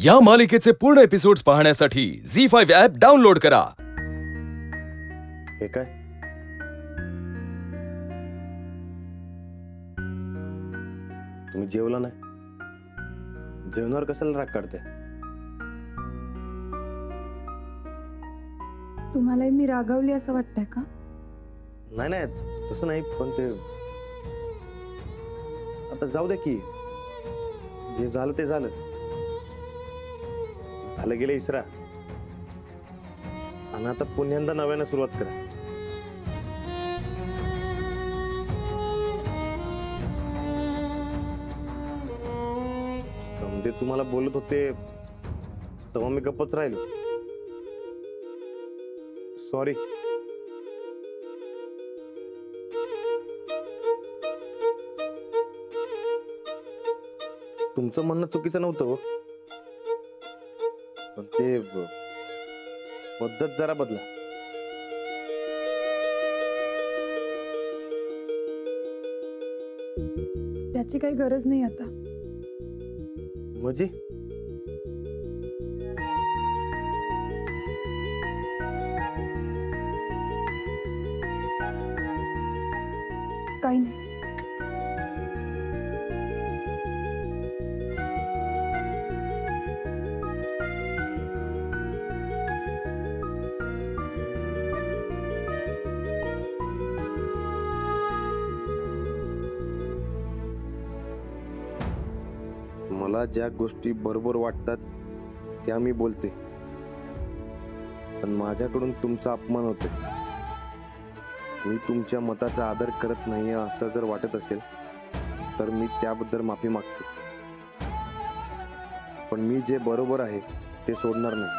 या मालिकेचे पूर्ण एपिसोड्स पाहण्यासाठी झी5 ॲप डाउनलोड करा। हे काय? तुम्ही जेवला नाही? जेवणावर कशाला राग काढते? तुम्हालाही मी रागावली असं वाटतंय का? नाही नाही, तसं नाही, पण ते आता जाऊ दे की. जे झालं ते झालं. झालं गेलं इसरा. आणि आता पुन्हा नव्यानं सुरुवात करा. समजे तुम्हाला बोलत होते तेव्हा मी गप्पच राहिलो. सॉरी. तुमचं म्हणणं चुकीचं नव्हतं हो. पण ते पद्धत जरा बदला. त्याची काही गरज नाही आता. म्हणजे काही नाही. मला ज्या गोष्टी बरोबर वाटतात त्या मी बोलते, पण माझ्याकडून तुमचा अपमान होतो. मी तुमच्या मताचा आदर करत नाही असं जर वाटत असेल तर मी त्याबद्दल माफी मागतो. पण मी जे बरोबर आहे ते सोडणार नाही.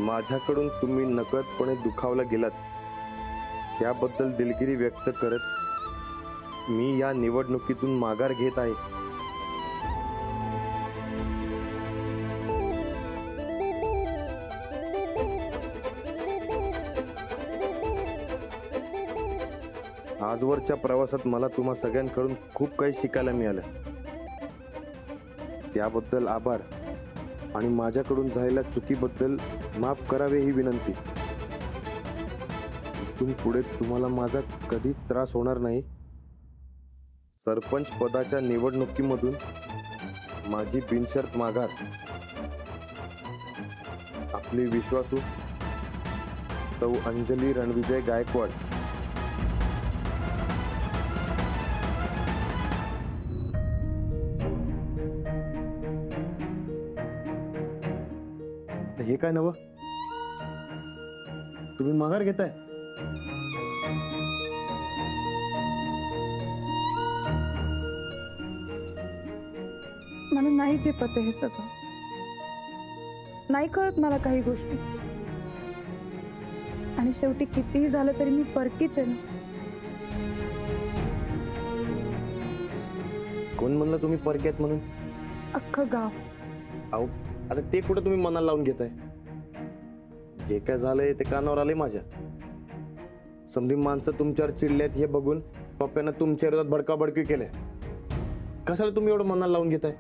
माझ्याकडून तुम्ही नकळतपणे दुखावला गेलात त्याबद्दल दिलगिरी व्यक्त करत मी या निवडणुकीतून माघार घेत आहे. आजवरच्या प्रवासात मला तुम्हा सगळ्यांकडून खूप काही शिकायला मिळालं. त्याबद्दल आभार आणि माझ्याकडून झालेल्या चुकीबद्दल माफ करावे ही विनंती. इथून पुढे तुम्हाला माझा कधीच त्रास होणार नाही. सरपंच पदाच्या निवडणुकीमधून माझी बिनशर्त माघार. आपली विश्वासू सौ अंजली रणविजय गायकवाड. हे काय नवं? तुम्ही माघार घेताय? मला नाही झेपत हे सगळं. नाही कळत मला काही गोष्टी. आणि शेवटी कितीही झालं तरी मी परकीच आहे ना. कोण म्हणलं तुम्ही परक्यात म्हणून? अख्खं गाव. अहो, आता ते कुठं तुम्ही मनाला लावून घेताय? जे काय झालंय ते कानावर आलंय माझ्या. समधी माणसं तुमच्यावर चिडल्यात हे बघून पप्प्यानं तुमच्या विरोधात भडकाबडकी केल्या. कशाला तुम्ही एवढं मनाला लावून घेताय?